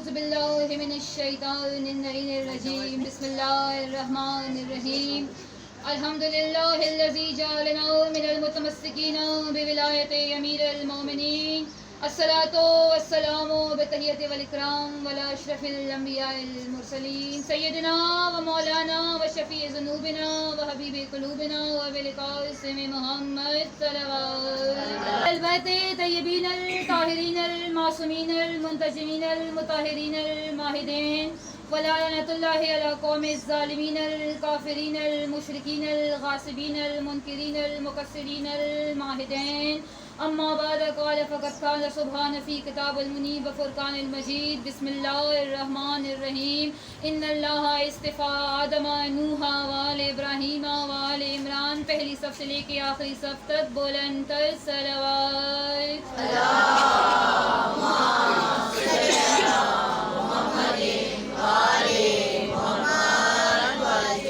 أعوذ بالله من الشيطان الرجيم بسم الله الرحمن الرحيم الحمد لله الذي جعلنا من المتمسكين بولاية أمير المؤمنين الصلاة والسلام بالتحية والإكرام وعلى أشرف الأنبياء المرسلين سيدنا ومولانا وشفيع ذنوبنا وحبيب قلوبنا وبالقاسم محمد صلوات البيت الطيبين الطاهرين المعصومين المنتجمين المطهرين الماهدين ولعنة الله على قوم الظالمين الكافرين المشركين الغاصبين المنكرين المكسرين الماهدين اما بعد قال فقد قال سبحانه في كتاب المنيب وفرقان المجيد بسم الله الرحمن الرحيم ان الله اصطفى آدم نوح وآل ابراہیم وآل عمران پہلی صف سے لے کے آخری صف تک بلند تر صلوات اللہم صل علی محمد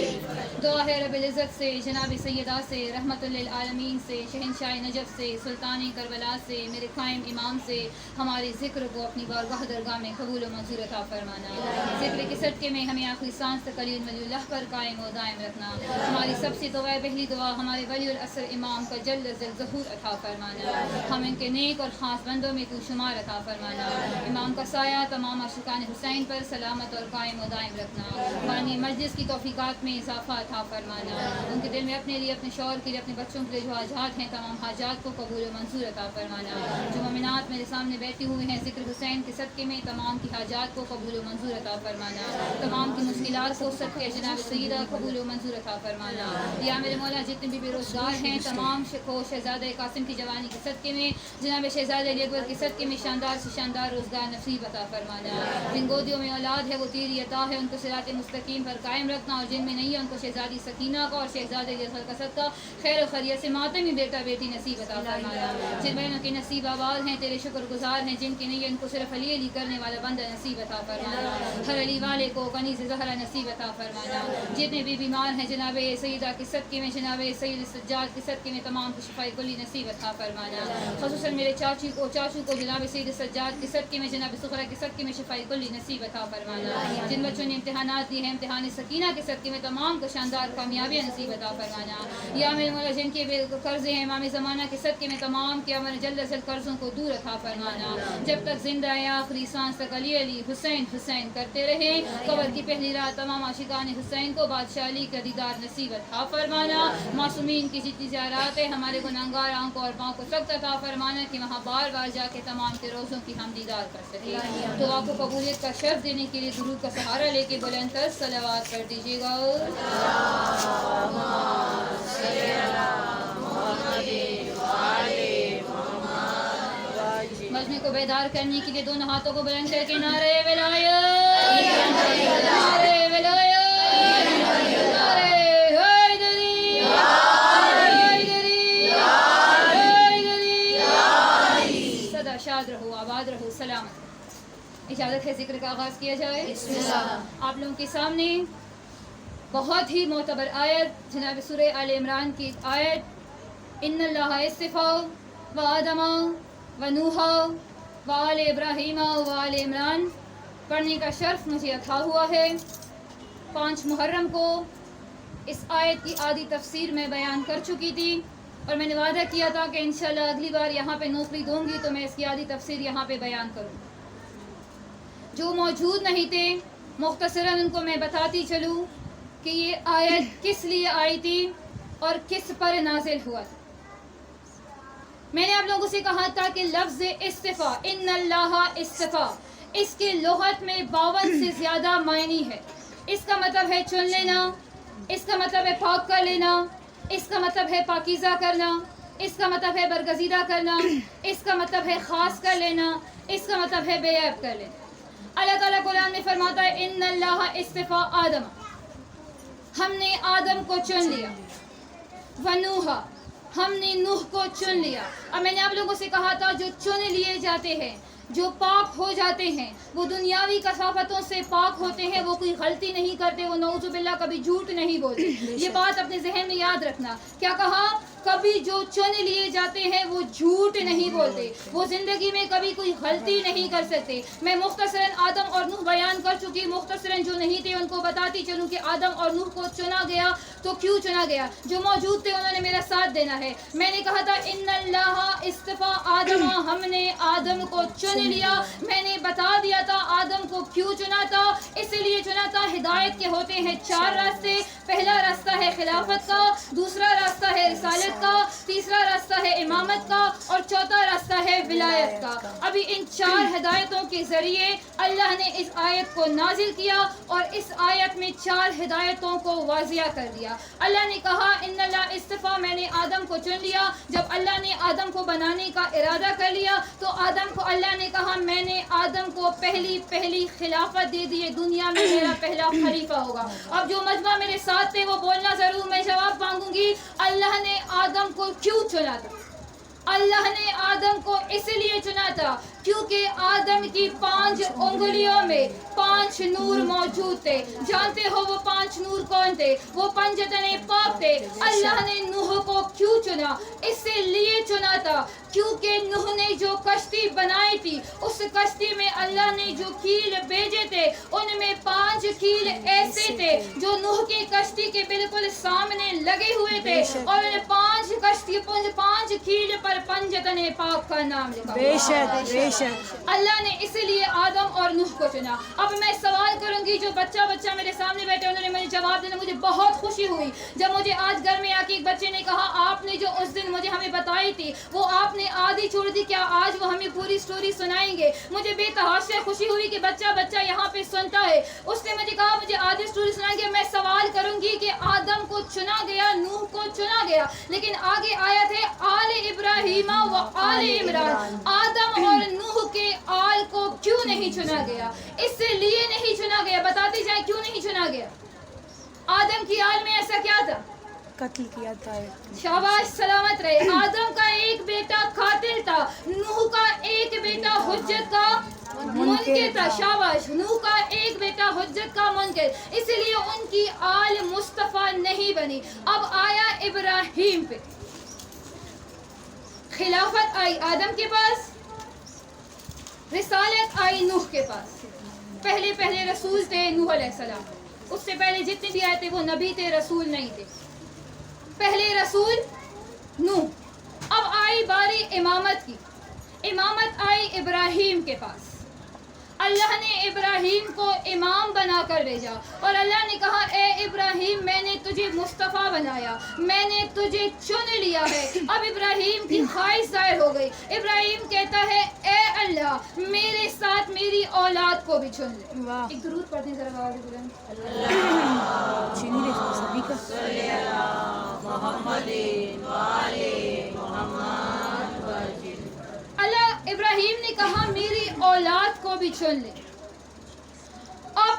دعا ہے رب العزت سے جناب سیدہ سے رحمت للعالمین سے شہنشاہ نجف سے سلطان کربلا سے میرے قائم امام سے ہمارے ذکر کو اپنی بارگاہ درگاہ میں قبول و منظور عطا فرمانا ذکر کے صدقے میں ہمیں آخری سانس تک علی ولی اللہ پر قائم و دائم رکھنا ہماری سب سے دعا پہلی دعا ہمارے ولی العصر امام کا جلد از جلد ظہور عطا فرمانا ہم ان کے نیک اور خاص بندوں میں تو شمار عطا فرمانا امام کا سایہ تمام عاشقان حسین پر سلامت اور قائم و دائم رکھنا بانی مجلس کی توفیقات میں اضافہ عطا فرمانا ان کے دل میں اپنے لیے اپنے شوہر کے لیے اپنے بچوں کے لیے جو حاجات ہیں تمام حاجات کو قبول و منظور عطا فرمانا جو مومنات میرے سامنے بیٹھے ہوئے ہیں ذکر حسین کے صدقے میں تمام کی حاجات کو قبول و منظور عطا فرمانا تمام کی مشکلات کو صدقے جناب سیدہ قبول و منظور عطا فرمانا یا میرے مولا جتنے بھی بے روزگار ہیں تمام کو شہزادہ قاسم کی جوانی کے صدقے میں جناب شہزادہ علی اکبر کے صدقے میں شاندار سے شاندار روزگار نصیب عطا فرمانا جن گودیوں میں اولاد ہے وہ تیری عطا ہے ان کو صراط مستقیم پر قائم رکھنا اور جن میں نہیں ہے ان کو شہزادی سکینہ کا اور شہزادہ کا صدقہ خیر و خیریت سے ماتمی بیٹا بیٹی نصیب عطا فرمانا جن بہنوں کے نصیب آباد ہیں تیرے شکر گزار ہیں جن کے نہیں ہے ان کو صرف علی علی کرنے والا بندہ نصیب عطا فرمانا ہر علی والے کو کنیز زہرا نصیب عطا فرمانا جتنے بھی بیمار ہیں جناب سیدہ کے صدقے میں جناب سید سجاد کے صدقے میں تمام کو شفاء کلی نصیب عطا فرمانا خصوصاً میرے چاچو کو جناب سید سجاد کے صدقے میں جناب سخرا کے صدقے میں شفاء کلی نصیب عطا فرمانا جن بچوں نے امتحانات دیے ہیں امتحان سکینہ کے صدقے میں تمام کو شاندار کامیابیاں نصیب عطا فرمانا یا میرے مولا جن کے قرضے ہیں امام زمانہ کے صدقے میں تمام کے امر جلد از جلد قرضوں کو دور عطا فرمانا جب تک زندہ ہے آخری سانس تک علی علی حسین حسین کرتے رہے قبر کی پہلی رات تمام عاشقان حسین کو بادشاہ علی کا دیدار نصیب عطا فرمانا معصومین کی جتنی زیارات ہے ہمارے گناہگار آنکھوں اور پاؤں کو سخت عطا فرمانا کہ وہاں بار بار جا کے تمام کے روزوں کی ہم دیدار کر سکیں دعا کو قبولیت کا شرف دینے کے لیے درود کا سہارا لے کے بلند تر صلوات کر دیجیے گا مجمع کو بیدار کرنے کے لیے دونوں ہاتھوں کو بلند کر کے نعرے ولایت نعرے ولایت نعرے حیدری حیدری حیدری سدا شاد رہو آباد رہو سلامت اجازت ہے ذکر کا آغاز کیا جائے آپ لوگوں کے سامنے بہت ہی معتبر آیت جناب سورہ آل عمران کی آیت ان اللہ اصطفیٰ و آدم و نوح و آل ابراہیم و آل عمران پڑھنے کا شرف مجھے عطا ہوا ہے 5 محرم کو اس آیت کی آدھی تفسیر میں بیان کر چکی تھی اور میں نے وعدہ کیا تھا کہ انشاءاللہ اگلی بار یہاں پہ نوکری دوں گی تو میں اس کی آدھی تفسیر یہاں پہ بیان کروں جو موجود نہیں تھے مختصراً ان کو میں بتاتی چلوں کہ یہ آیت کس لیے آئی تھی اور کس پر نازل ہوا تھا میں نے آپ لوگوں سے کہا تھا کہ لفظ استفا ان اللہ استفا اس کے لغت میں 52 سے زیادہ معنی ہے اس کا مطلب ہے چن لینا اس کا مطلب ہے پاک کر لینا اس کا مطلب ہے پاکیزہ کرنا اس کا مطلب ہے برگزیدہ کرنا اس کا مطلب ہے خاص کر لینا اس کا مطلب ہے بے عیب کر لینا اللہ تعالیٰ قرآن میں فرماتا ہے ان اللہ استفا آدم ہم نے آدم کو چن لیا ونوح ہم نے نوح کو چن لیا اور میں نے آپ لوگوں سے کہا تھا جو چن لیے جاتے ہیں جو پاک ہو جاتے ہیں وہ دنیاوی کثافتوں سے پاک ہوتے ہیں وہ کوئی غلطی نہیں کرتے وہ نعوذ باللہ کبھی جھوٹ نہیں بولتے یہ بات اپنے ذہن میں یاد رکھنا کیا کہا کبھی جو چن لیے جاتے ہیں وہ جھوٹ نہیں بولتے وہ زندگی میں کبھی کوئی غلطی نہیں کر سکتے میں مختصراً آدم اور جی مختصراً جو نہیں تھے ان کو بتاتی چلوں کہ آدم اور نوح کو چنا گیا تو کیوں چنا گیا. جو موجود تھے انہوں نے میرا ساتھ دینا ہے. میں نے کہا تھا ان اللہ استفا آدم، ہم نے آدم کو چن لیا. میں نے بتا دیا تھا آدم کو کیوں چنا تھا. اس لیے چنا تھا ہدایت کے ہوتے ہیں 4 راستے. پہلا راستہ ہے خلافت کا، دوسرا راستہ ہے رسالت کا، تیسرا راستہ ہے امامت کا، اور چوتھا راستہ ہے ولایت کا. ابھی ان 4 ہدایتوں کے ذریعے اللہ نے اس آیت کو نازل کیا اور اس آیت میں 4 ہدایتوں کو واضح کر دیا. اللہ نے کہا ان اللہ استفا، میں نے آدم کو چن لیا. جب اللہ نے آدم کو بنانے کا ارادہ کر لیا تو آدم کو اللہ نے کہا میں نے آدم کو پہلی خلافت دے دی، دنیا میں میرا پہلا خلیفہ ہوگا. اب جو مجمع میرے ساتھ تھے وہ بولنا ضرور، میں جواب مانگوں گی. اللہ نے آدم کو کیوں چنا تھا؟ اللہ نے آدم کو اس لیے چنا تھا کیونکہ آدم کی 5 انگلیوں میں 5 نور موجود تھے. جانتے ہو وہ 5 نور کون تھے؟ وہ پنجتن پاک تھے. اللہ نے نوح کو کیوں چنا؟ اس لیے چنا تھا کیونکہ نوح نے جو کشتی بنائی تھی اس کشتی میں اللہ نے جو کیل بھیجے تھے ان میں 5 کیل ایسے تھے جو نوح کی کشتی کے بالکل سامنے لگے ہوئے تھے اور انہیں 5 کیل پر پنجتن پاک کا نام لکھا. اللہ نے اس لیے آدم اور نوح کو چنا. اب میں سوال کروں گی، جو بچہ میرے سامنے بیٹھے انہوں نے مجھے جواب دینا. مجھے بہت خوشی ہوئی جب مجھے آج گھر میں آ کے ایک بچے نے کہا آپ نے جو اس دن مجھے ہمیں بتائی تھی وہ آپ نے آدھی چھوڑ دی، کیا آج وہ ہمیں پوری سٹوری سنائیں گے؟ مجھے بے تحاشا خوشی ہوئی کہ بچہ یہاں پہ سنتا ہے. اس نے مجھے کہا مجھے آدھی سٹوری سنائیں گے. میں سوال کروں گی کہ آدم کو چنا گیا، نوح کو چنا گیا، لیکن آگے آیت ہے آل ابراہیم و آل عمران. آدم اور نوح کے آل کو کیوں نہیں چنا گیا؟ اس لیے نہیں چنا گیا. بتاتی جائیں کیوں نہیں چنا گیا؟ آدم کی آل میں ایسا کیا تھا؟ قتل کیا تھا. شاباش، سلامت رہے. آدم کا ایک بیٹا قاتل تھا، نوح کا ایک بیٹا حجت کا منکر تھا. شاباش، نوح کا ایک بیٹا حجت کا منکر، اس لیے ان کی آل مصطفیٰ نہیں بنی. اب آیا ابراہیم پہ. خلافت آئی آدم کے پاس، رسالت آئی نوح کے پاس. پہلے رسول تھے نوح علیہ السلام. اس سے پہلے جتنے بھی آئے تھے وہ نبی تھے، رسول نہیں تھے. پہلے رسول نوح. اب آئی باری امامت کی. امامت آئی ابراہیم کے پاس. اللہ نے ابراہیم کو امام بنا کر بھیجا اور اللہ نے کہا اے ابراہیم میں نے تجھے مصطفیٰ بنایا، میں نے تجھے چن لیا ہے. اب ابراہیم کی خواہش ظاہر ہو گئی. ابراہیم کہتا ہے اے اللہ میرے ساتھ میری اولاد کو بھی چن لے. ایک درود پڑھتے ہیں ذرا آواز بلند. اللہ ابراہیم نے کہا میری اولاد کو بھی چن لے. اب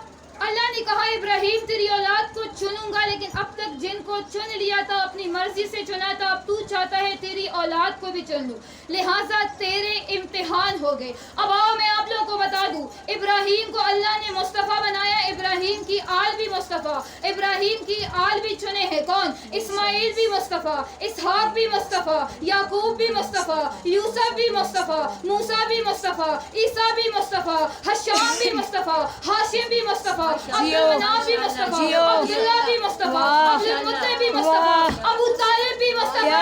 اللہ نے کہا ابراہیم تیری اولاد کو چنوں گا، لیکن اب تک جن کو چن لیا تھا اپنی مرضی سے چنا تھا، اب تو چاہتا ہے تیری اولاد کو بھی چن لوں، لہٰذا تیرے امتحان ہو گئے. اب آؤ میں آپ لوگوں کو بتا دوں، ابراہیم کو اللہ نے مصطفیٰ بنایا. ابراہیم کی آل بھی مصطفیٰ، ابراہیم کی آل بھی چنے ہیں. کون؟ اسماعیل بھی مصطفیٰ، اسحاق بھی مصطفیٰ، یعقوب بھی مصطفیٰ، یوسف بھی مصطفیٰ، موسیٰ بھی مصطفیٰ، عیسیٰ بھی مصطفیٰ، حشام بھی مصطفیٰ، ہاشم بھی مصطفیٰ، عبدالمناف بھی مصطفیٰ، عبداللہ بھی مصطفیٰ، عبدالمطلب بھی مصطفیٰ، ابو طالب بھی مصطفیٰ.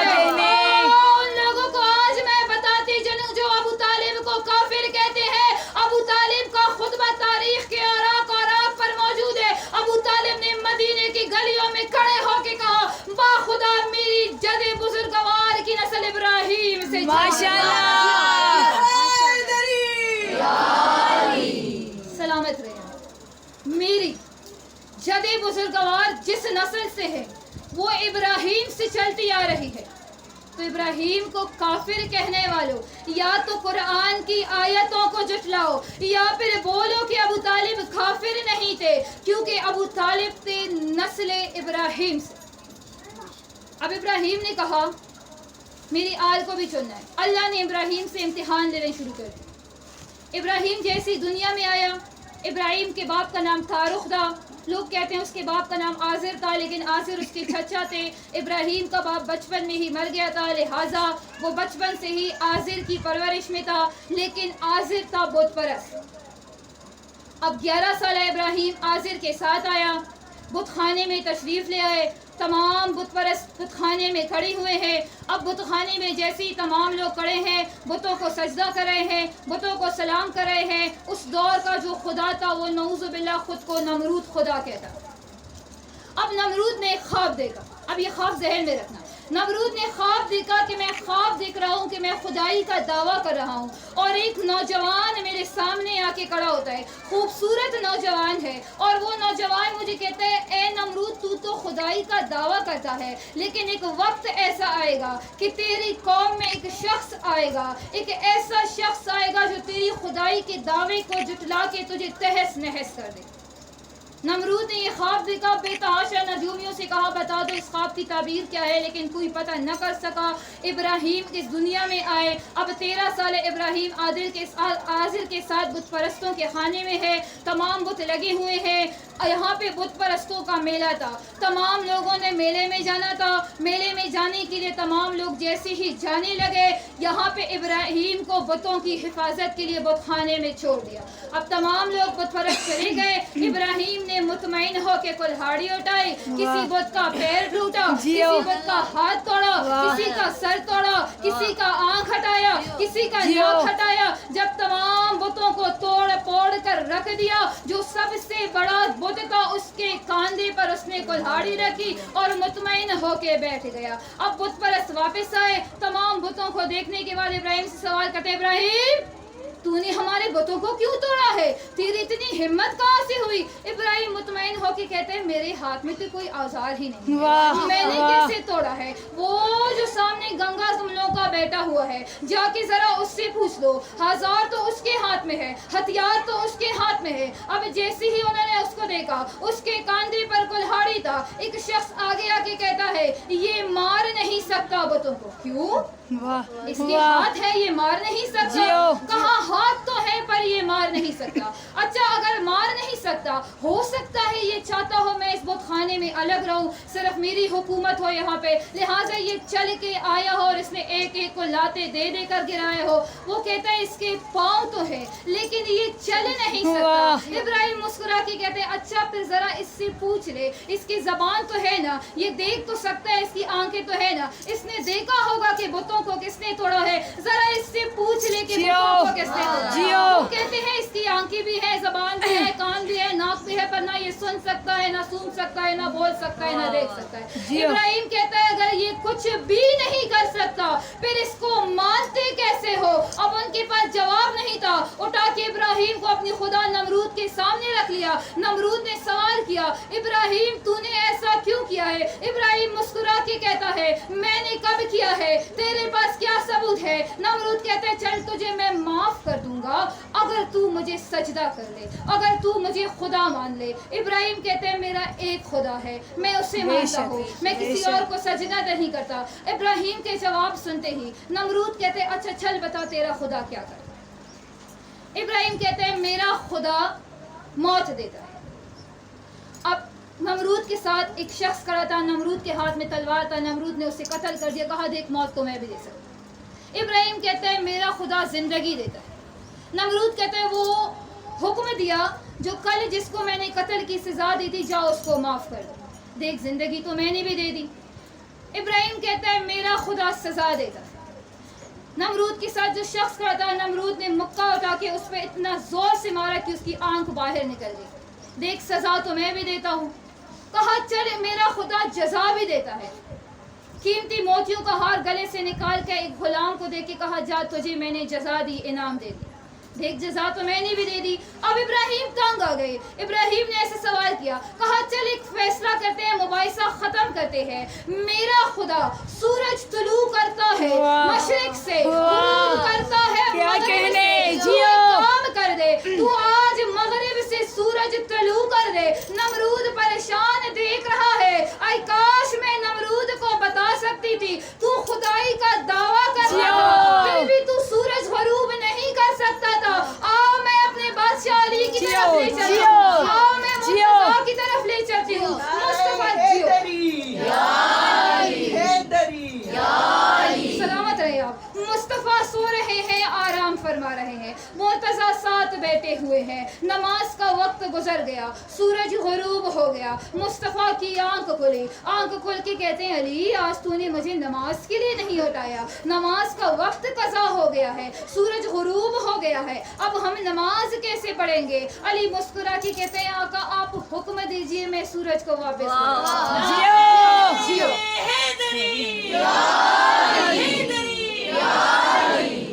ان لوگوں کو آج میں بتاتی چلوں جو ابو طالب کو کافر کہتے ہیں، ابو طالب کا خطبہ تاریخ کے اوراق پر موجود ہے. ابو طالب نے مدینے کی گلیوں میں کھڑے ہو کے کہا با خدا میری جد بزرگوار کی نسل ابراہیم سے سلامت رہے. میری جد بزرگوار جس نسل سے ہے وہ ابراہیم سے چلتی آ رہی ہے. تو ابراہیم کو کافر کہنے والوں یا تو قرآن کی آیتوں کو جھٹلاؤ یا پھر بولو کہ ابو طالب کافر نہیں تھے، کیونکہ ابو طالب تھے نسل ابراہیم سے. اب ابراہیم نے کہا میری آل کو بھی چننا ہے. اللہ نے ابراہیم سے امتحان لینے شروع کر دیے. ابراہیم جیسی دنیا میں آیا، ابراہیم کے باپ کا نام تھا رخدہ. لوگ کہتے ہیں اس کے باپ کا نام آزر تھا، لیکن آزر اس کے چچا تھے. ابراہیم کا باپ بچپن میں ہی مر گیا تھا، لہٰذا وہ بچپن سے ہی آزر کی پرورش میں تھا. لیکن آزر تھا بت پرست. اب 11 سالہ ابراہیم آزر کے ساتھ آیا، بت خانے میں تشریف لے آئے، تمام بت پرست بت خانے میں کھڑے ہوئے ہیں۔ اب بت خانے میں جیسے ہی تمام لوگ کھڑے ہیں، بتوں کو سجدہ کر رہے ہیں، بتوں کو سلام کر رہے ہیں، اس دور کا جو خدا تھا وہ نعوذ باللہ خود کو نمرود خدا کہتا۔ اب نمرود نے ایک خواب دیکھا، اب یہ خواب ذہن میں رکھنا، نمرود نے خواب دیکھا کہ میں خواب دیکھ رہا ہوں کہ میں خدائی کا دعویٰ کر رہا ہوں، اور ایک نوجوان میرے سامنے آ کے کھڑا ہوتا ہے، خوبصورت نوجوان ہے، اور وہ نوجوان مجھے کہتا ہے اے نمرود تو تو خدائی کا دعویٰ کرتا ہے، لیکن ایک وقت ایسا آئے گا کہ تیری قوم میں ایک شخص آئے گا، ایک ایسا شخص آئے گا جو تیری خدائی کے دعوے کو جھٹلا کے تجھے تہس نہس کر دے۔ نمرود نے یہ خواب دیکھا، بے تحاشا نجومیوں سے کہا بتا دو اس خواب کی تعبیر کیا ہے، لیکن کوئی پتہ نہ کر سکا۔ ابراہیم اس دنیا میں آئے، اب 13 سال ابراہیم آزر کے ساتھ بت پرستوں کے خانے میں ہے، تمام بت لگے ہوئے ہیں، یہاں پہ بت پرستوں کا میلہ تھا، تمام لوگوں نے میلے میں جانا تھا، میلے میں جانے کے لیے تمام لوگ جیسے ہی جانے لگے، یہاں پہ ابراہیم کو بتوں کی حفاظت کے لیے بت خانے میں چھوڑ دیا۔ اب تمام لوگ بت پرست چلے گئے، ابراہیم نے مطمئن ہو کے کلہاڑی اٹھائی، کسی بت کا پیر ٹوٹا، کسی بت کا ہاتھ توڑا، کسی کا سر توڑا، کسی کا آنکھ ہٹایا، کسی کا ناک ہٹایا، جب تمام بتوں کو توڑ پوڑ کر رکھ دیا، جو سب سے بڑا بت تھا اس کے کاندھے پر اس نے کلہاڑی رکھی اور مطمئن ہو کے بیٹھ گیا۔ اب بت پرست واپس آئے، تمام بتوں کو دیکھنے کے بعد ابراہیم سے سوال کرتے ابراہیم تو نے ہمارے بتوں کو کیوں توڑا ہے؟ تیری اتنی ہمت کہاں سے ہوئی؟ ابراہیم مطمئن ہو کے کہتے ہیں میرے ہاتھ میں تو کوئی اوزار ہی نہیں ہے، میں نے کیسے توڑا ہے؟ وہ جو سامنے گنگا زملوں کا بیٹا ہوا ہے، جا کے ذرا اس سے پوچھ لو، ہزار تو اس کے ہاتھ میں ہے، ہتھیار تو اس کے ہاتھ میں ہے۔ اب جیسے ہی انہوں نے اس کو دیکھا، اس کے کاندھے پر کلہاڑی تھا، ایک شخص آگے آ کے کہتا ہے یہ مار نہیں سکتا بتوں کو۔ کیوں؟ اس کے ہاتھ ہے، یہ مار نہیں سکتا۔ کہاں ہاتھ تو ہے پر یہ مار نہیں سکتا۔ اچھا اگر مار نہیں سکتا، ہو سکتا ہے یہ چاہتا ہو میں اس بت خانے میں الگ رہوں، صرف میری حکومت ہو یہاں پہ، لہٰذا یہ چل کے آیا ہو اور اس نے ایک ایک کو لاتے دے دے کر گرایا ہو۔ وہ کہتا ہے اس کے پاؤں تو ہے لیکن یہ چل نہیں سکتا۔ ابراہیم مسکرا کے کہتے ہیں اچھا پھر ذرا اس سے پوچھ لے، اس کی زبان تو ہے نا، یہ دیکھ تو سکتا ہے، اس کی آنکھیں تو ہے نا، اس نے دیکھا ہوگا کہ بتوں کو کس نے توڑا ہے، ذرا اس سے پوچھ لے کہ بتوں کو کس نے توڑا۔ وہ کہتے ہیں اس کی آنکھیں بھی ہے، زبان بھی ہے، کان بھی ہے، ناک بھی ہے، پر نہ یہ سن سکتا ہے، نہ سونگ سکتا ہے، نہ بول سکتا ہے، نہ دیکھ سکتا ہے۔ ابراہیم کہتا ہے اگر یہ کچھ بھی نہیں کر سکتا پھر اس کو مانتے کیسے ہو؟ اب ان کے پاس جواب نہیں تھا، اٹھا کے ابراہیم کو اپنی خدا نمرود کے سامنے رکھ لیا۔ نمرود نے سوال کیا ابراہیم تو نے ایسا کیوں کیا ہے؟ ابراہیم مسکرا کے کہتا ہے میں نے کب کیا ہے؟ تیرے پاس کیا ثبوت ہے؟ نمرود کہتا ہے چل تجھے میں معاف کر دوں گا اگر تو مجھے سجدہ کر لے، اگر تو مجھے خدا مان لے۔ ابراہیم کہتے ہیں میرا ایک خدا ہے، میں اسے مانتا ہوں، میں کسی اور کو سجدہ نہیں کرتا۔ ابراہیم کے جواب سنتے ہی نمرود کہتے ہیں اچھا چل بتا تیرا خدا کیا کرتا؟ ابراہیم کہتے ہیں میرا خدا موت دیتا ہے۔ اب نمرود کے ساتھ ایک شخص کھڑا تھا، نمرود کے ہاتھ میں تلوار تھا، نمرود نے اسے قتل کر دیا، کہا دیکھ موت تو میں بھی دے سکتا۔ ابراہیم کہتا ہے میرا خدا زندگی دیتا ہے۔ نمرود کہتا ہے وہ حکم دیا جو کل جس کو میں نے قتل کی سزا دی تھی جا اس کو معاف کر دو، دیکھ زندگی تو میں نے بھی دے دی۔ ابراہیم کہتا ہے میرا خدا سزا دیتا ہے۔ نمرود کے ساتھ جو شخص کھڑا تھا، نمرود نے مکہ اٹھا کے اس پہ اتنا زور سے مارا کہ اس کی آنکھ باہر نکل گئی، دیکھ سزا تو میں بھی دیتا ہوں۔ کہا چل میرا خدا جزا بھی دیتا ہے۔ قیمتی موتیوں کا ہار گلے سے نکال کے ایک غلام کو دے کے کہا جا تجھے میں نے جزا دی، انعام دے دی، دیکھ جزا تو میں نے بھی دے دی۔ اب ابراہیم تنگ آ گئے، ابراہیم نے ایسے سوال کیا، کہا چل ایک فیصلہ کرتے ہیں، مباحثہ ختم کرتے ہیں، میرا خدا سورج طلوع کرتا ہے مشرق سے، غروب کرتا ہے مغرب سے، تو ایک کام کر دے تو آج مغرب سے سورج طلوع کر دے۔ نمرود پریشان دیکھ رہا ہے، اے کاش میں نمرود کو بتا سکتی تھی تو خدائی کا دعویٰ کر رہا، پھر بھی تو سورج غروب نہیں کر سکتا تھا۔ آؤ میں اپنے بادشاہ علی کی طرف لے چلتی ہوں، آؤ میں مرتضیٰ کی طرف لے چلتی ہوں۔ مصطفیٰ سلامت رہے آپ۔ مصطفیٰ سو رہے ہیں، آرام فرما رہے ہیں، مرتضیٰ ساتھ بیٹھے لیٹے ہوئے ہیں. نماز کا وقت گزر گیا, سورج غروب ہو گیا. مصطفیٰ کی آنکھ کھلی, آنکھ کھل کے کہتے ہیں علی آج تو نے مجھے نماز کے لیے نہیں اٹھایا, نماز کا وقت قضا ہو گیا ہے, سورج غروب ہو گیا ہے, اب ہم نماز کیسے پڑھیں گے؟ علی مسکرا کے کہتے ہیں آقا آپ حکم دیجئے میں سورج کو واپس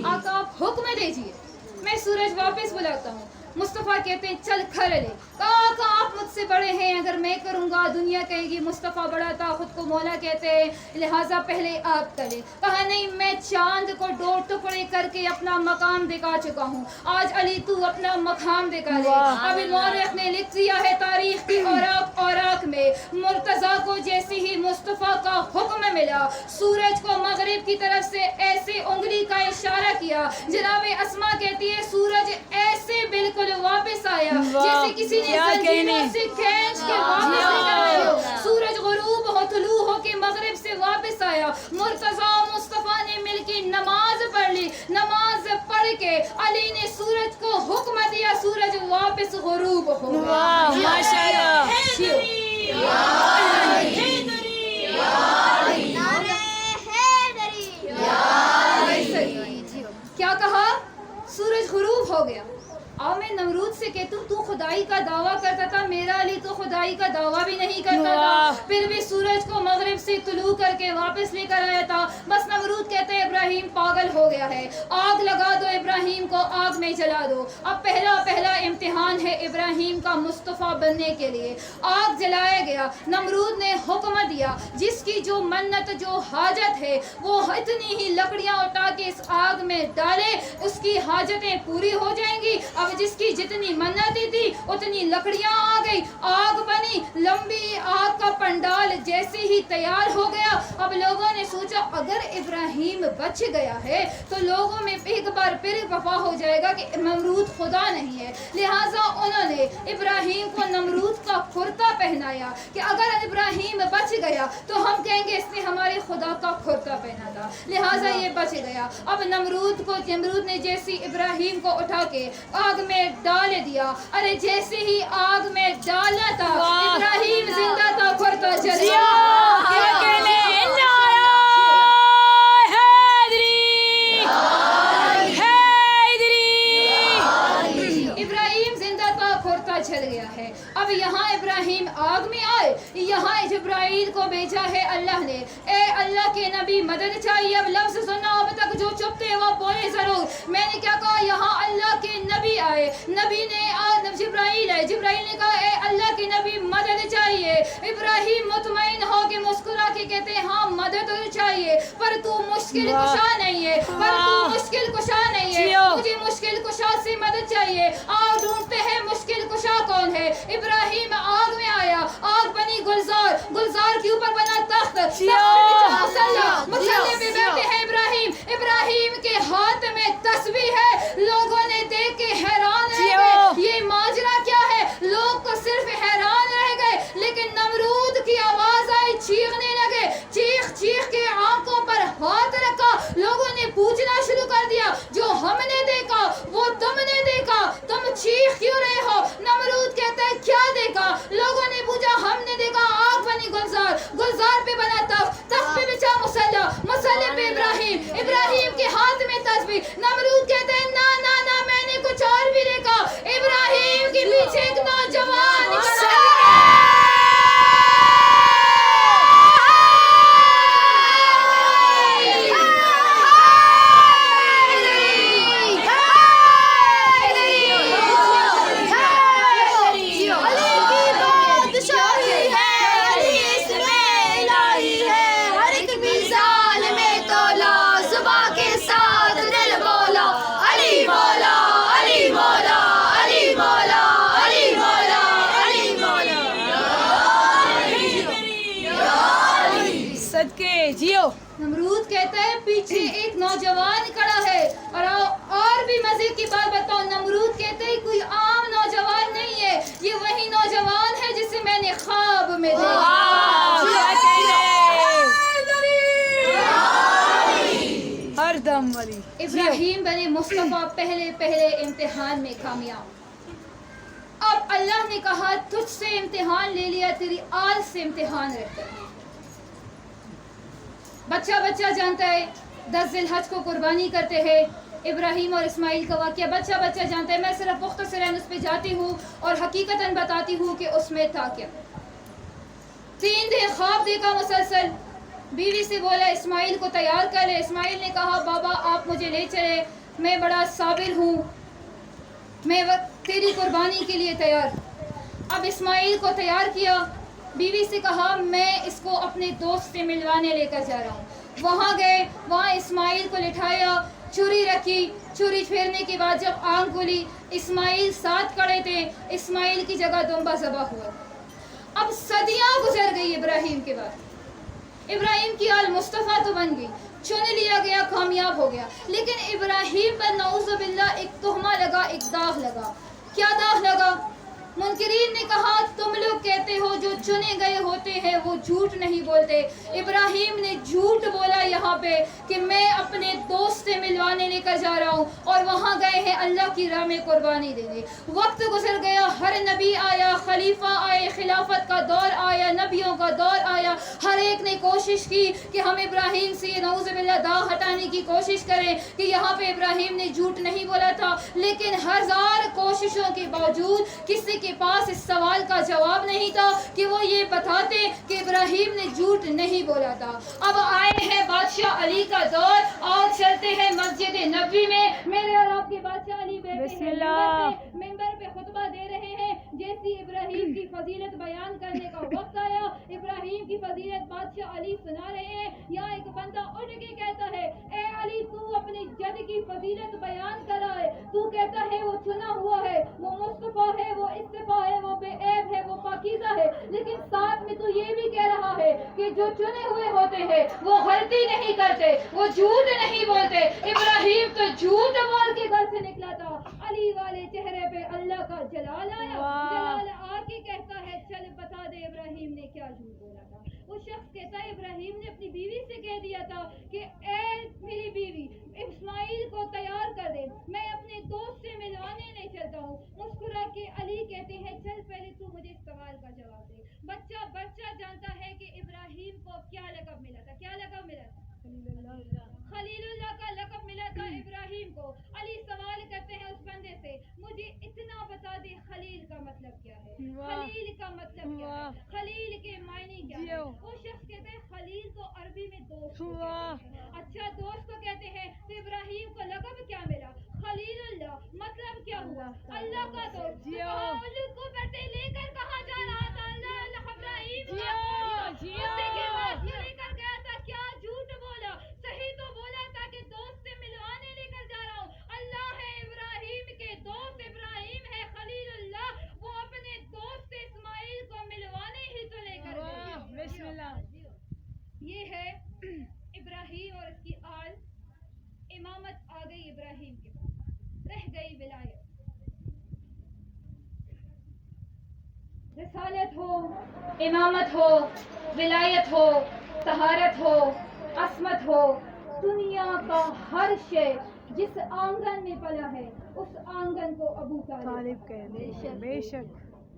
آقا آپ حکم دیجئے میں سورج واپس بلاتا ہوں. مصطفیٰ کہتے ہیں چل کھڑ لے. آقا آپ مجھ سے بڑے ہیں, اگر میں کروں گا دنیا کہے گی مصطفیٰ بڑا تھا, خود کو مولا کہتے ہیں, لہٰذا پہلے آپ کرے. کہا نہیں میں چاند کو 2 ٹکڑے کر کے اپنا مقام دکھا چکا ہوں, آج علی تو اپنا مقام دکھا لے. ابھی مورخ نے لکھ دیا ہے تاریخ کی اوراق میں, مرتضیٰ کو جیسے ہی مصطفیٰ کا حکم ملا سورج کو مغرب کی طرف سے ایسے انگلی کا اشارہ کیا. جناب اسما کہتی ہے سورج ایسے بالکل واپس آیا جیسے کسی نے زنجیروں سے کھینچ کے واپس لے کر آئے ہو. سورج غروب ہو طلوع ہو کے مغرب سے واپس آیا. مرتضیٰ مصطفیٰ نے مل کے نماز پڑھ لی. نماز پڑھ کے علی نے سورج کو حکم دیا سورج واپس غروب ہو گیا. کیا کہا؟ سورج غروب ہو گیا. اور میں نمرود سے کہتا ہوں تو خدائی کا دعویٰ کرتا تھا, میرا علی تو خدائی کا دعویٰ بھی نہیں کرتا تھا, پھر بھی سورج کو مغرب سے طلوع کر کے واپس لے کر آیا تھا. بس نمرود کہتے ہیں ابراہیم پاگل ہو گیا ہے, آگ لگا دو ابراہیم کو, آگ میں جلا دو. اب پہلا امتحان ہے ابراہیم کا مصطفیٰ بننے کے لیے. آگ جلایا گیا. نمرود نے حکم دیا جس کی جو منت جو حاجت ہے وہ اتنی ہی لکڑیاں اٹھا کے اس آگ میں ڈالے, اس کی حاجتیں پوری ہو جائیں گی. اب جس کی جتنی منتیں تھی اتنی لکڑیاں آ گئی, آگ بنی, لمبی آگ کا پنڈال جیسے ہی تیار ہو گیا. اب لوگوں نے سوچا اگر ابراہیم بچ گیا ہے تو لوگوں میں ایک بار پھر وفا ہو جائے گا کہ نمرود خدا نہیں ہے. لہٰذا انہوں نے ابراہیم کو نمرود کا کرتا پہنایا کہ اگر ابراہیم بچ گیا تو ہم کہیں گے اس نے ہمارے خدا کا کرتا پہنا تھا, لہٰذا یہ بچ گیا. اب نمرود نے جیسی ابراہیم کو اٹھا کے آگ میں ڈال دیا. ارے جیسے ہی آگ میں ڈالا تھا ابراہیم زندہ تھا, کرتا جل گیا. ابراہیم زندہ تھا, کرتا جل گیا ہے. اب یہاں ابراہیم آگ میں آئے, یہاں جبرائیل کو بھیجا ہے اللہ نے, اے اللہ کے نبی مدد چاہیے. اب لفظ سننا اب تک جو چپ تھے وہ بولے ضرور. میں نے کیا کہا؟ یہاں اللہ کے نبی آئے, نبی نے جبرائیل ہے, جبرائیل نے کہا اے اللہ کے نبی مدد چاہیے. ابراہیم مطمئن ہو کے مسکرا کے کہتے ہیں ہاں مدد چاہیے, پر تو مشکل کشا نہیں ہے, مجھے مشکل کشا سے مدد چاہیے. آؤ ڈھونڈتے ہیں مشکل کشا کون ہے. ابراہیم آگ میں آیا, آگ بنی گلزار, گلزار کے اوپر بنا تخت, مسلح پہ بیٹھے ہیں ابراہیم کے ہاتھ میں تسبیح ہے. لوگوں نے دیکھ کے حیران رہ گئے, یہ ماجرا کیا ہے؟ لوگ تو صرف حیران رہ گئے, لیکن نمرود کی آواز آئی, چیخنے لگے, چیخ کے آنکھوں پر ہاتھ رکھا. لوگوں نے پوچھنا شروع کر دیا جو ہم نے دیکھا وہ تم نے دیکھا, تم چیخ کیوں رہے ہو؟ نمرود کہتا ہے کیا دیکھا؟ لوگوں نے پوچھا ہم نے دیکھا آگ بنی گلزار, گلزار پہ بنا تخت پہ بچا مسلح پہ ابراہیم کے ہاتھ میں تسبیح. نمرود کہتا ہے نا میں نے کچھ اور بھی دیکھا. ابراہیم کے پیچھے ایک نوجوان نمرود کہتا ہے پیچھے ایک نوجوان کھڑا ہے. اور بھی مزے کی بات بتاؤ, نمرود کہتے ہیں کوئی عام نوجوان نہیں ہے, یہ وہی نوجوان ہے جسے میں نے خواب میں دیکھا. ابراہیم بنے مصطفیٰ پہلے امتحان میں کامیاب. نے کہا تجھ سے امتحان لے لیا، تیری آل سے امتحان رہتا ہے. بچہ جانتا ہے 10 ذی الحج کو قربانی کرتے ہیں، ابراہیم اور اسماعیل کا واقعہ بچہ جانتا ہے. میں صرف مختصراً اس پہ جاتی ہوں اور حقیقتاً بتاتی ہوں کہ اس میں تھا کیا. 3 دن خواب دیکھا مسلسل. بیوی سے بولا اسماعیل کو تیار کر لے. اسماعیل نے کہا بابا آپ مجھے لے چلے، میں بڑا صابر ہوں، میں تیری قربانی کے لیے تیار. اب اسماعیل کو تیار کیا. بیوی سے کہا میں اس کو اپنے دوست سے ملوانے لے کر جا رہا ہوں. وہاں گئے، وہاں اسماعیل کو لٹھایا، چوری رکھی. چوری پھیرنے کے بعد جب آنکھ کھلی اسماعیل ساتھ کھڑے تھے. اسماعیل کی جگہ دمبا ذبح ہوا. اب صدیاں گزر گئی ابراہیم کے بعد. ابراہیم کی آل مصطفیٰ تو بن گئی، چن لیا گیا، کامیاب ہو گیا. لیکن ابراہیم پر نعوذ باللہ ایک تہمہ لگا، ایک داغ لگا. کیا داغ لگا؟ منکرین نے کہا تم لوگ کہتے ہو جو چنے گئے ہوتے ہیں وہ جھوٹ نہیں بولتے. ابراہیم نے جھوٹ بولا یہاں پہ کہ میں اپنے دوست سے ملوانے لے کر جا رہا ہوں، اور وہاں گئے ہیں اللہ کی راہ میں قربانی دینے. وقت گزر گیا، ہر نبی آیا، خلیفہ آئے، خلافت کا دور آیا، نبیوں کا دور آیا. ہر ایک نے کوشش کی کہ ہم ابراہیم سے یہ نعوذ باللہ داغ ہٹانے کی کوشش کریں کہ یہاں پہ ابراہیم نے جھوٹ نہیں بولا تھا. لیکن ہزار کوششوں کے باوجود کسی کے پاس اس سوال کا جواب نہیں تھا کہ وہ یہ بتاتے کہ ابراہیم نے جھوٹ نہیں بولا تھا. اب آئے ہیں بادشاہ علی کا دور، اور چلتے ہیں مسجد نبوی میں. میرے اور آپ کے بادشاہ علی بیٹھے ہیں منبر پہ خطبہ دے رہے ہیں. جیسی ابراہیم کی فضیلت بیان کرنے کا وقت آیا، ابراہیم کی فضیلت بادشاہ علی سنا رہے ہیں. یہاں ایک بندہ اٹھ کے کہتا ہے اے علی تو اپنی جد کی فضیلت بیان کر رہا ہے، تو کہتا ہے وہ چنا ہوا ہے، وہ مصطفیٰ ہے، وہ استفا ہے، وہ بے عیب ہے، وہ پاکیزہ ہے. لیکن ساتھ میں تو یہ بھی کہہ رہا ہے کہ جو چنے ہوئے ہوتے ہیں وہ غلطی نہیں کرتے، وہ جھوٹ نہیں بولتے. ابراہیم تو جھوٹ بول کے گھر سے نکلا تھا. علی والے چہرے پہ اللہ کا جلال آیا. جلال آ کے کہتا ہے چل بتا دے ابراہیم نے کیا جھوٹ بولا تھا. وہ شخص کہتا ہے ابراہیم نے اپنی بیوی سے کہہ دیا تھا کہ اے میری بیوی اسماعیل کو تیار کر دے، میں اپنے دوست سے ملوانے نہیں چلتا ہوں. مسکرا کے علی کہتے ہیں چل پہلے تو مجھے اس سوال کا جواب دے. بچہ جانتا ہے کہ ابراہیم کو کیا لقب ملا تھا. کیا لقب ملا تھا؟ خلیل اللہ کا لقب ملا تھا ابراہیم کو. علی سوال کرتے ہیں اس بندے سے مجھے اتنا بتا دے خلیل کا مطلب کیا ہے، خلیل کا مطلب کیا ہے، خلیل کے معنی کیا ہے. وہ شخص کہتے ہیں خلیل تو عربی میں دوست کو کہتے ہیں. اچھا دوست کو کہتے ہیں تو ابراہیم کو لقب کیا ملا؟ خلیل اللہ. مطلب کیا ہوا؟ اللہ کا دوست. کو بیٹے لے کر کہاں جا رہا تھا؟ اللہ ابراہیم لے کر گیا تھا. کیا جھوٹ بولا؟ صحیح تو بولا تھا کہ دوست سے ملوانے لے کر جا رہا ہوں. اللہ ہے ابراہیم کے دوست، ابراہیم ہے خلیل اللہ. وہ اپنے دوست اسماعیل کو ملوانے ہی تو لے کر گیا. یہ ہے ابراہیم اور اس کی آل. امامت آ گئی ابراہیم کے پاس، رہ گئی ولایت. رسالت ہو، امامت ہو، ولایت ہو، طہارت ہو، عصمت ہو، دنیا کا ہر شے جس آنگن میں پلا ہے اس آنگن کو ابو طالب کہتے ہیں. بے شک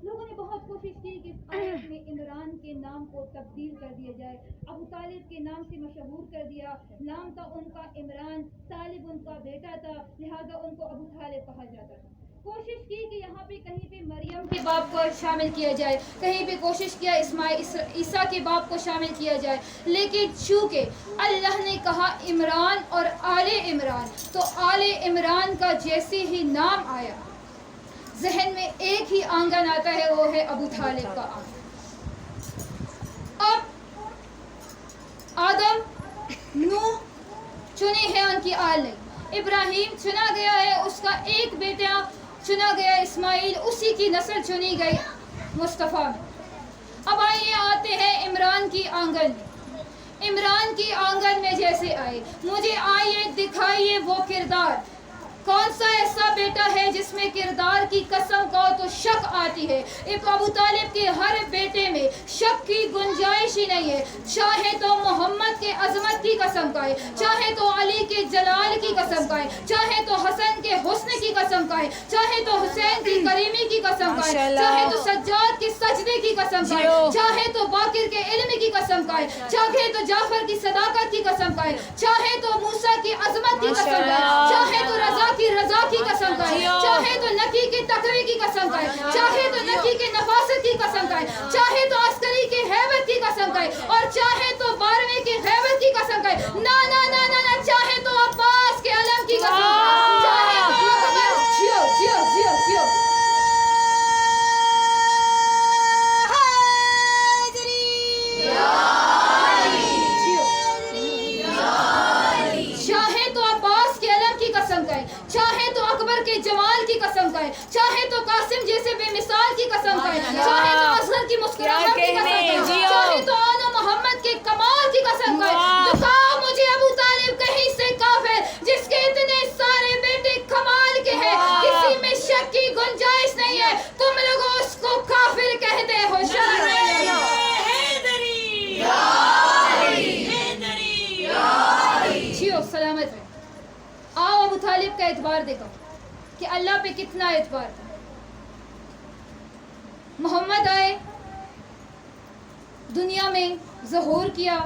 لوگوں نے بہت کوشش کی کہ اس آیت میں عمران کے نام کو تبدیل کر دیا جائے، ابو طالب کے نام سے مشہور کر دیا. نام تھا ان کا عمران، طالب ان کا بیٹا تھا، لہذا ان کو ابو طالب کہا جاتا تھا. کوشش کی کہ یہاں پہ کہیں پہ مریم کے باپ کو شامل کیا جائے، کہیں پہ کوشش کیا عیسیٰ کے باپ کو شامل کیا جائے. لیکن چونکہ اللہ نے کہا عمران اور آل عمران، تو آل عمران کا جیسے ہی نام آیا ذہن میں ایک ہی آنگن آتا ہے، وہ ہے ابو طالب کا آنگن. اب آدم نوح چنے ہیں ان کی آل نہیں. ابراہیم چنا گیا ہے، اس کا ایک بیٹا چنا گیا اسماعیل، اسی کی نسل چنی گئی مصطفیٰ میں. اب آئیے آتے ہیں عمران کی آنگن میں. عمران کی آنگن میں جیسے آئے، مجھے آئیے دکھائیے وہ کردار کون سا ایسا بیٹا ہے جس میں کردار کی قسم کہو تو شک آتی ہے؟ ابو طالب کے ہر بیٹے میں شک کی گنجائش ہی نہیں ہے. چاہے تو محمد کے عظمت کی قسم کھائے, چاہے تو علی کے جلال کی قسم کھائے, چاہے تو حسن کے حسن کی قسم کھائے, چاہے تو حسین کی کریمی کی قسم کھائے, چاہے تو سجاد کے سجدے کی قسم کھائے, چاہے تو باقر کے علم کی قسم کھائے, چاہے تو جعفر کی صداقت کی قسم کھائے, چاہے تو موسیٰ کی عظمت کی قسم کھائے, چاہے تو رضا کی رضا کی قسم کھائے, چاہے تو نکی کے تقوی کی قسم کھائے, چاہے تو نکی کے نفاست کی قسم کھائے, چاہے تو عسکری کے ہیبت کی قسم کھائے, اور چاہے تو 12ویں کی غیبت کی قسم کھائے. نا نا نا نا نا, چاہے تو عباس کے علم کی قسم کھائے, چاہے تو جیو جیو جیو جیو چاہے تو اکبر کے جمال کی قسم کھائے, چاہے تو قاسم جیسے بے مثال کی قسم کھائے, چاہے تو اصغر کی مسکراہٹ کی قسم کھائے, چاہے تو آنا محمد کے کمال کی قسم کھائے. دکھاؤ مجھے ابو طالب کہیں سے کافر جس کے اتنے سارے بیٹے کمال کے ہیں, کسی میں شک کی گنجائش نہیں ہے, تم لوگ اس کو کافر کہتے ہو. جیو سلامت رہے. آؤ ابو طالب کا اعتبار دیکھو کہ اللہ پہ کتنا اعتبار تھا. محمد آئے, دنیا میں ظہور کیا,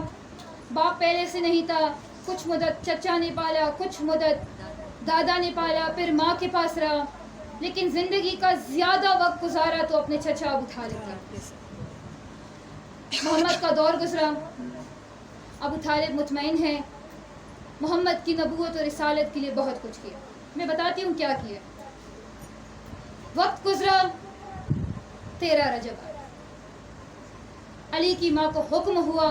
باپ پہلے سے نہیں تھا, کچھ مدت چچا نے پالا, کچھ مدت دادا نے پالا, پھر ماں کے پاس رہا, لیکن زندگی کا زیادہ وقت گزارا تو اپنے چچا ابو طالب کا. محمد کا دور گزرا, ابو طالب مطمئن ہے, محمد کی نبوت اور رسالت کے لیے بہت کچھ کیا. میں بتاتی ہوں کیا کیا. وقت گزرا, 13 رجب آیا, علی کی ماں کو حکم ہوا,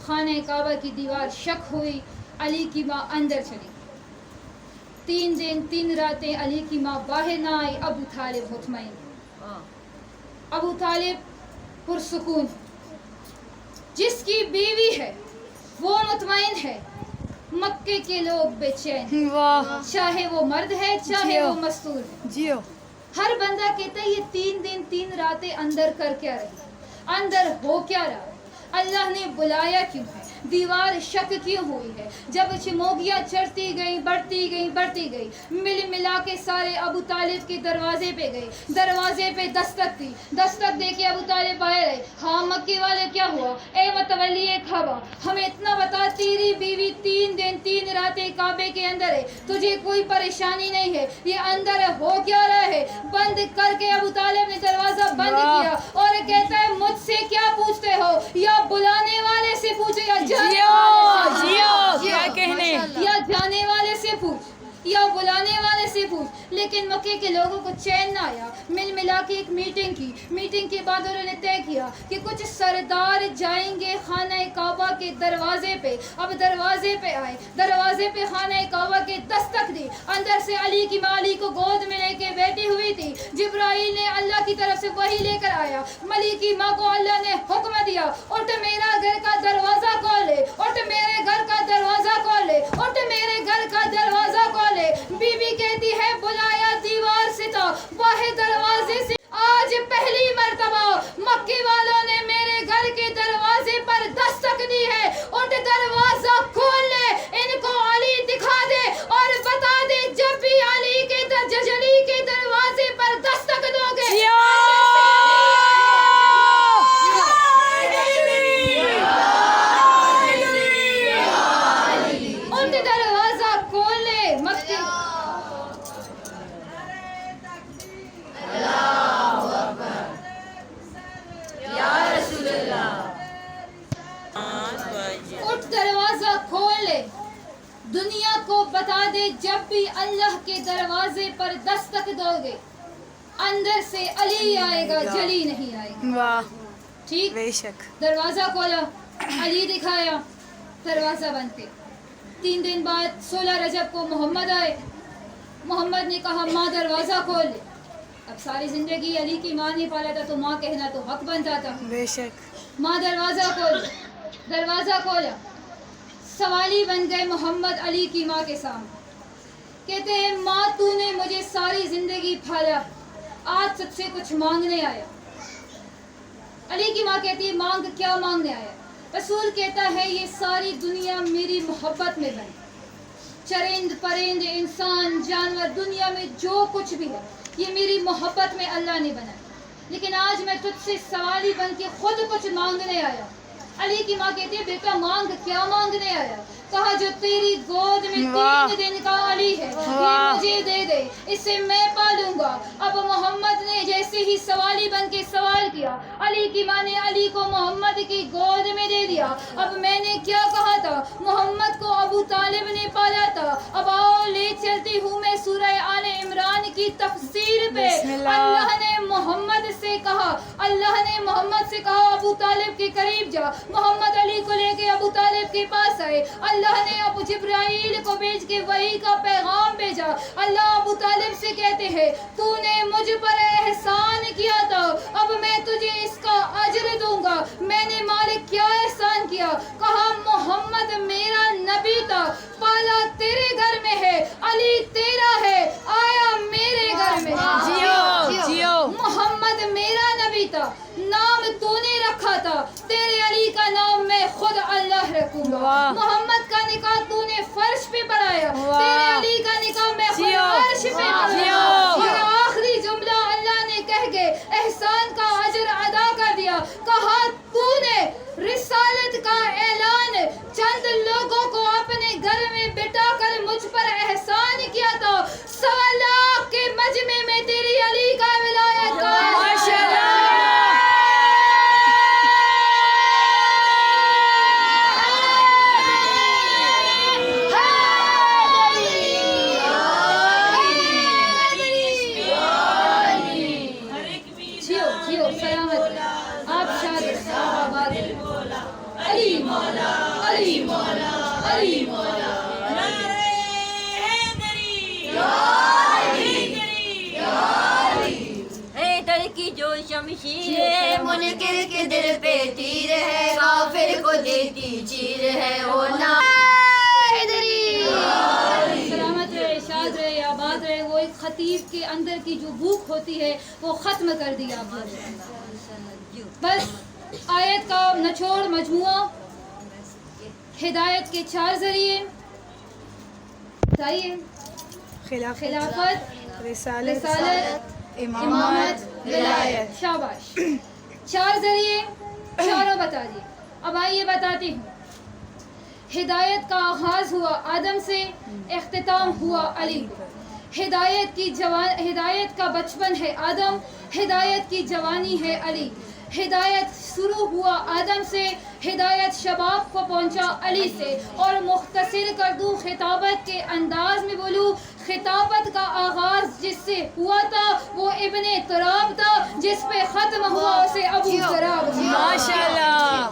خانہ کعبہ کی دیوار شک ہوئی, علی کی ماں اندر چلی. 3 دن 3 راتیں علی کی ماں باہر نہ آئی. ابو طالب مطمئن, ابو طالب پرسکون. جس کی بیوی ہے وہ مطمئن ہے, مکے کے لوگ بے چین, چاہے وہ مرد ہے چاہے وہ مستور ہے. ہر بندہ کہتا ہے یہ 3 دن 3 راتیں اندر کر کیا رہی, اندر ہو کیا رہا, اللہ نے بلایا کیوں ہے, دیوار شک کیوں ہوئی ہے. جب چموگیاں چڑھتی گئی بڑھتی گئی, مل ملا کے سارے ابو طالب کے دروازے پہ گئے. دروازے پہ دستک دی, دستک دے کے ابو طالب باہر آئے. ہاں مکی والے کیا ہوا, اے متولی کعبہ ہمیں اتنا بتا, تیری بیوی 3 دن 3 راتیں کعبے کے اندر ہے, تجھے کوئی پریشانی نہیں ہے, یہ اندر ہے, ہو کیا رہا ہے. بند کر کے ابو طالب نے دروازہ بند کیا اور کہتا ہے مجھ سے کیا پوچھتے ہو, یا بلانے والے سے پوچھو یا جانے والے سے پوچھ, یا بلانے والے سے پوچھ. لیکن مکے کے لوگوں کو چین نہ آیا, مل ملا کے ایک میٹنگ کی. میٹنگ کے بعد انہوں نے طے کیا کہ کچھ سردار جائیں گے خانہ کعبہ کے دروازے پہ. اب دروازے پہ آئے, دروازے پہ خانہ کعبہ کے دستک دی. اندر سے علی کی ماں علی کو گود میں لے کے بیٹھی ہوئی تھی. جبرائیل نے اللہ کی طرف سے وحی لے کر آیا. ملی کی ماں کو اللہ نے حکم دیا, اور تو میرا گھر کا دروازہ کھول لے, اور تو میرے گھر کا دروازہ کھول لے, اور تو میرے گھر کا دروازہ کھول لے. بی بی کہتی ہے بلایا دیوار سے تھا, باہر دروازے سے. آج پہلی مرتبہ مکے والوں نے میرے گھر کے دروازے پر دستک دی ہے, اور دروازہ کھول لے, ان کو علی دکھا دے اور بتا دے جب بھی علی کے ججلی کے دروازے پر دستک دو گے دروازہ کھول لے. مکے اٹھ دروازہ کھول لے, دنیا کو بتا دے جب بھی اللہ کے دروازے پر دستک دو گے اندر سے علی آئے گا, جلی نہیں آئے گا. ٹھیک, بے شک. دروازہ کھولا, علی دکھایا, دروازہ بند کیا. 3 دن بعد 16 رجب کو محمد آئے. محمد نے کہا ماں دروازہ کھول لے. اب ساری زندگی علی کی ماں نے پالا تھا تو ماں کہنا تو حق بن جاتا. بے شک. ماں دروازہ کھول, دروازہ کھولا. سوالی بن گئے محمد علی کی ماں کے سامنے. کہتے ہیں ماں تو نے مجھے ساری زندگی پالا، آج تجھ سے کچھ مانگنے آیا۔ علی کی ماں کہتی ہے مانگ، کیا مانگنے آیا؟ رسول کہتا ہے یہ ساری دنیا میری محبت میں بنی، چرند پرند انسان جانور دنیا میں جو کچھ بھی ہے یہ میری محبت میں اللہ نے بنایا، لیکن آج میں تجھ سے سوالی بن کے خود کچھ مانگنے آیا۔ علی کی ماں کہتی ہے بیٹا مانگ، کیا مانگنے آیا؟ کہا جو تیری گود میں 3 دن کا علی ہے یہ مجھے دے دے، اسے میں پالوں گا۔ اب محمد نے جیسے ہی سوالی بن کے سوال کیا، علی کی ماں نے علی کو محمد کی گود میں دے دیا۔ اب میں نے کیا کہا تھا؟ محمد کو ابو طالب نے پالا تھا۔ اب آؤ لے چلتی ہوں میں سورہ آل عمران کی تفسیر پہ۔ اللہ نے محمد سے کہا ابو طالب کے قریب جا۔ محمد علی کو لے کے ابو طالب کے پاس آئے۔ اللہ نے ابو جبرائیل کو بھیج کے وحی کا پیغام بھیجا۔ اللہ ابو طالب سے کہتے ہیں تو نے مجھ پر احسان کیا تھا، اب میں تجھے اس کا اجر دوں گا۔ میں نے مالک کیا احسان کیا؟ کہا محمد میرا نبی تھا، پالا تیرے گھر میں ہے، علی تیرا ہے، آیا میرے گھر میں ہے۔ محمد میرا نبی تھا، نام تو نے رکھا تھا، تیرے علی کا نام میں خود اللہ رکھوں گا۔ محمد کا نکاح تو نے فرش پہ پڑھایا، تیرے علی کا نکاح میں خود عرش پہ پڑھایا۔ اور آخری جملہ اللہ نے کہہ کے احسان کا اجر ادا کر دیا۔ کہا تو نے رسالت کا اعلان چند لوگوں کو اپنے گھر میں بٹھا کر مجھ پر احسان کیا تھا، 1.25 لاکھ کے مجمع میں تیری علی کا ولایت کا شمشیر منکر کے دل پہ تیر ہے، کافر کو دیتی چیر ہے وہ نا سلامت رہے، شاد رہے، آباد رہے۔ وہ ایک خطیب کے اندر کی جو بھوک ہوتی ہے وہ ختم کر دیا آپ نے۔ بس آیت کا نچوڑ مجموعہ ہدایت کے 4 ذریعے بتائیے: خلافت، رسالت، امامت، ولایت۔ شاباش، 4 ذریعے، چاروں بتا دیے۔ اب آئیے بتاتی ہوں۔ ہدایت کا آغاز ہوا آدم سے، اختتام ہوا علی۔ ہدایت کا بچپن ہے آدم، ہدایت کی جوانی ہے علی۔ ہدایت شروع ہوا آدم سے، ہدایت شباب کو پہنچا علی سے۔ اور مختصر کر دوں، خطابت کے انداز میں بولوں، خطابت کا آغاز جس سے ہوا تھا وہ ابن تراب تھا، جس پہ ختم ہوا اسے ابو تراب، ماشاءاللہ،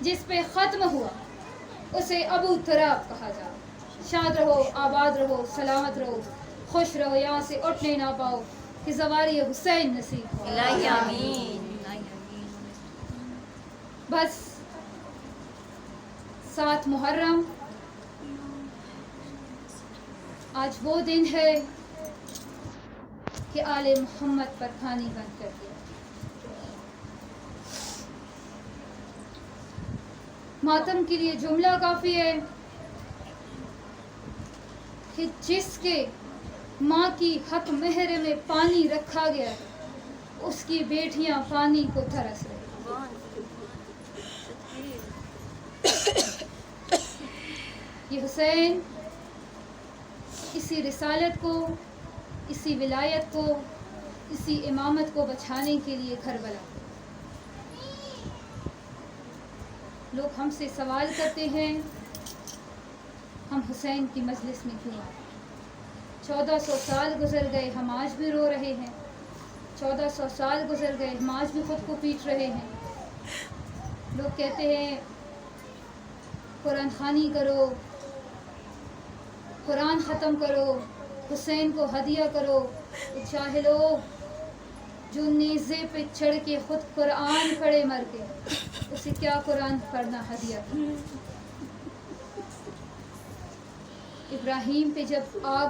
جس پہ ختم ہوا اسے ابو تراب کہا جا۔ شاد رہو، آباد رہو، سلامت رہو، خوش رہو، یہاں سے اٹھنے نہ پاؤ کہ زواری حسین نصیب ہو۔ الہی آمین۔ بس 7 محرم آج وہ دن ہے کہ آل محمد پر کھانی بند کر دیا۔ ماتم کے لیے جملہ کافی ہے کہ جس کے ماں کی حق مہر میں پانی رکھا گیا اس کی بیٹیاں پانی کو ترس رہی۔ یہ حسین اسی رسالت کو، اسی ولایت کو، اسی امامت کو بچانے کے لیے کربلا۔ لوگ ہم سے سوال کرتے ہیں ہم حسین کی مجلس میں کیوں آئے؟ 1400 سال گزر گئے، ہم آج بھی رو رہے ہیں۔ 1400 سال گزر گئے، ہم آج بھی خود کو پیٹ رہے ہیں۔ لوگ کہتے ہیں قرآن خوانی کرو، قرآن ختم کرو، حسین کو ہدیہ کرو۔ چاہے لوگ جو نیزے پہ چڑھ کے خود قرآن پڑھے مر کے، اسے کیا قرآن پڑھنا ہدیہ کرنا؟ ابراہیم پہ جب آگ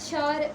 4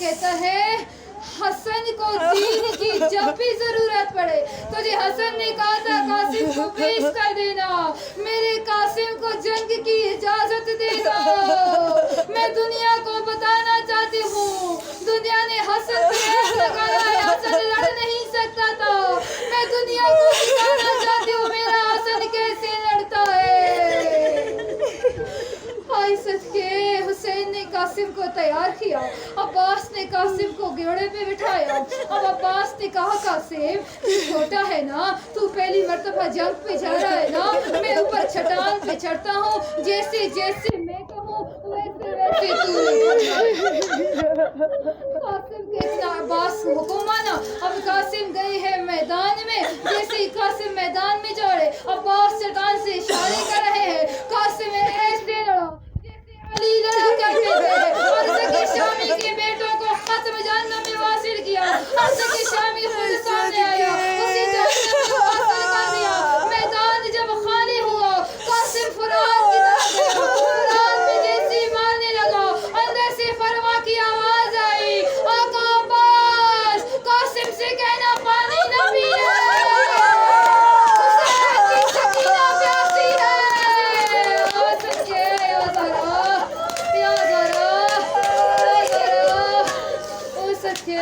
کہتا ہے حسن کو دین کی جب بھی ضرورت پڑے تجھے حسن نے کہا تھا قاسم کو پیش کر دینا میرے قاسم کو جنگ کی اجازت دینا میں دنیا کو بتانا چاہتی ہوں دنیا نے حسن پہ ایک لگایا ہے حسن لڑ نہیں سکتا تھا میں دنیا کو بتانا چاہتی ہوں میرا حسن کیسے لڑتا ہے بھائی صدقے حسین نے قاسم کو تیار کیا عباس نے قاسم کو گھوڑے پہ بٹھایا اب عباس نے کہا قاسم تو چھوٹا ہے نا تو پہلی مرتبہ جنگ پہ جا رہا ہے نا میں اوپر چھٹان پہ چڑھتا ہوں جیسے جیسے میں کہوں ویسے ویسے تو قاسم کے عباس حکم مانا اب قاسم گئے ہیں میدان میں جیسے ہی قاسم میدان میں جوڑے عباس چٹان سے اشارے کر رہے ہیں قاسم ایسے لڑا علی لڑا کرتے تھے عرض کے شامی کے بیٹوں کو ختم جہنم میں واصل کیا عرض کے شامی خود سامنے آیا اسی جہنم کو واصل کر دیا میدان جب خالی ہوا قاسم فرات کی طرف گیا فرات میں جیسی مارنے لگا اندر سے فروا کی آواز آئی آقا عباس قاسم سے کہنا پانی نہ پیے حسین کی سکینہ پیاسی ہے حسن کے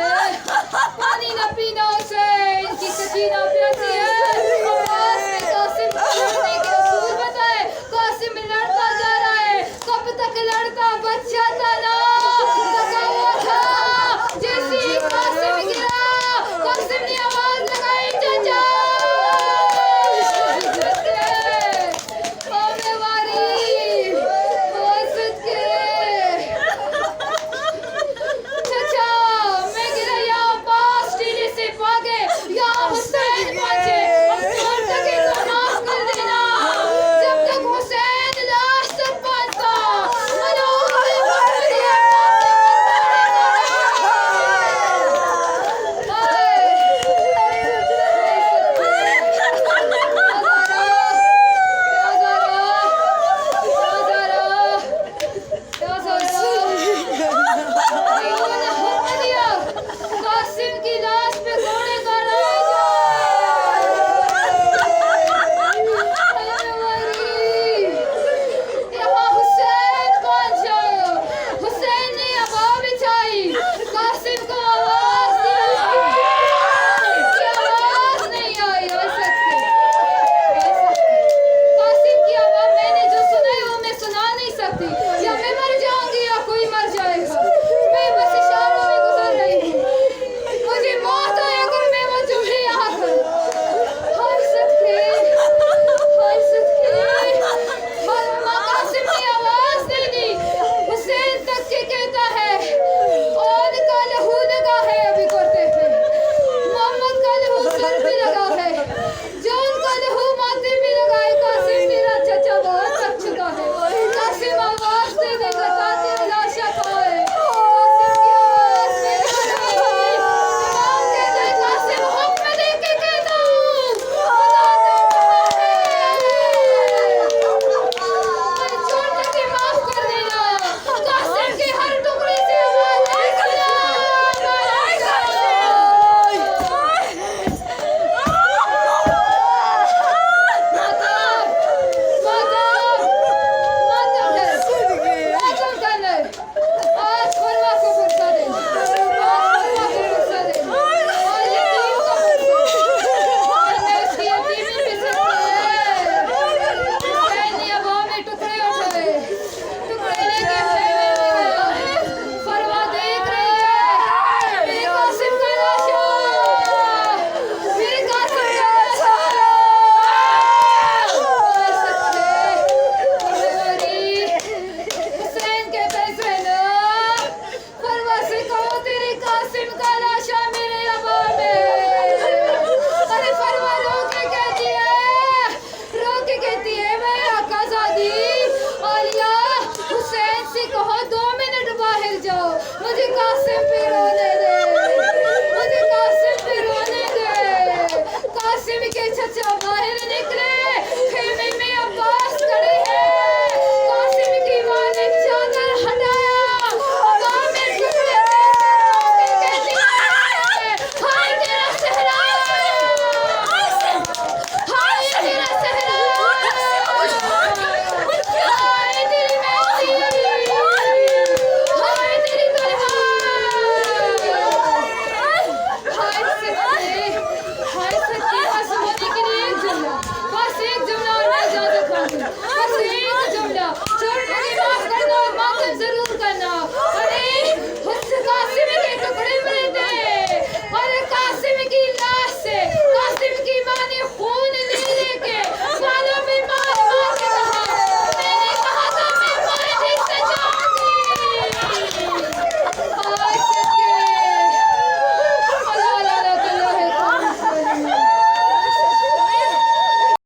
پانی نہ پینا حسین کی سکینہ پیاسی ہے عباس نے قاسم کو لڑنے کے اصول بتائے قاسم لڑتا جا رہا ہے کب تک لڑتا بچہ تھا نا تھکا ہوا تھا جیسے ہی قاسم گرا قاسم نے آواز لگائی چچا آنے والی حسد کے چچا میں گرا یا عباس ٹیلے سے بھاگے یا حسین پہنچے اب چھوڑ تک تو معاف کر دینا جب تک حسین لاش تک پہنچتا قاسم کی لاش پہ گھوڑے کا یہاں حسین پہنچا حسین نے ہوا بچھائی قاسم کو آواز نہیں آئی قاسم کی آواز میں نے جو سنا ہے وہ میں سنا نہیں سکتی یا میں مر جاؤں گی یا کوئی مر جائے گا میں بس اشاروں میں گزر رہی ہوں مجھے موت آئے اگر میں وہ جملے یہاں کر ہر سکتے ماں قاسم نے آواز دے دی حسین تک کے کہتا ہے اور کا لہو لگا ہے ابھی کرتے پہ محمد کا لہو سر بھی لگا ہے جان کا لہو ماتھے بھی لگا ہے قاسم تیرا چچا بہت تھک چکا ہے قاسم آواز دے دے گا تاکہ لاشا پائے قاسم کی آواز میں امام کہتا ہے قاسم حکم دے کے کہتا ہوں خدا تو چھوڑ کے معاف کر دینا قاسم کے ہر ٹکڑے سے آواز آج فروا کو فرصہ دے اور یتیم کو اور میں اس کی یتیمی پہ سکتی ہے حسین نے ہوا میں ٹکڑے اٹھائے ٹکڑے لے کے خیمے میں گیا فروا دیکھ رہی ہے میرے قاسم کا لاشا میرے قاسم کا لاشا حسین کہتا ہے زینب فروا سے کہو تیرے قاسم کا لاشا میرے ابا میں ارے فروا رو کے کہتی ہے میں آقا زادی عالیہ حسین سے کہو 2 منٹ باہر جاؤ مجھے قاسم پہ رو